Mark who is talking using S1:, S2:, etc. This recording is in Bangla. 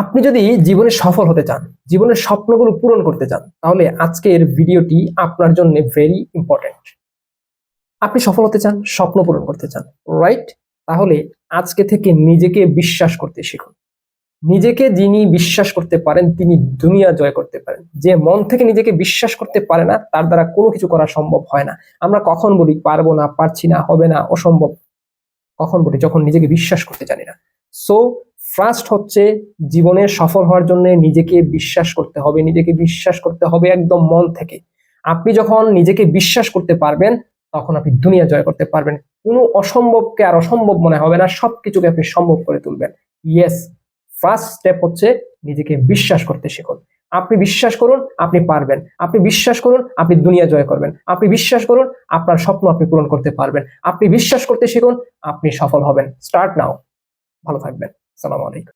S1: আপনি যদি জীবনে সফল হতে চান, জীবনের স্বপ্নগুলো পূরণ করতে চান, তাহলে আজকের ভিডিওটি আপনার জন্য ভেরি ইম্পর্টেন্ট। আপনি সফল হতে চান, স্বপ্ন পূরণ করতে চান, রাইট? তাহলে আজকে থেকে নিজেকে বিশ্বাস করতে শিখুন। নিজেকে যিনি বিশ্বাস করতে পারেন তিনি দুনিয়া জয় করতে পারেন। যে মন থেকে নিজেকে বিশ্বাস করতে পারে না তার দ্বারা কোনো কিছু করা সম্ভব হয় না। আমরা কখন বলি পারবো না, পারছি না, হবে না, অসম্ভব? কখন বলি? যখন নিজেকে বিশ্বাস করতে জানি না। সো ফার্স্ট হচ্ছে জীবনে সফল হওয়ার জন্য নিজেকে বিশ্বাস করতে হবে, নিজেকে বিশ্বাস করতে হবে একদম মন থেকে। আপনি যখন নিজেকে বিশ্বাস করতে পারবেন তখন আপনি দুনিয়া জয় করতে পারবেন। কোনো অসম্ভবকে আর অসম্ভব মনে হবে না, সবকিছুকে আপনি সম্ভব করে তুলবেন। ইয়েস, ফার্স্ট স্টেপ হচ্ছে নিজেকে বিশ্বাস করতে শিখুন। আপনি বিশ্বাস করুন আপনি পারবেন, আপনি বিশ্বাস করুন আপনি দুনিয়া জয় করবেন, আপনি বিশ্বাস করুন আপনার স্বপ্ন আপনি পূরণ করতে পারবেন, আপনি বিশ্বাস করতে শিখুন আপনি সফল হবেন। Start now. ভালো থাকবেন। আসসালামু আলাইকুম।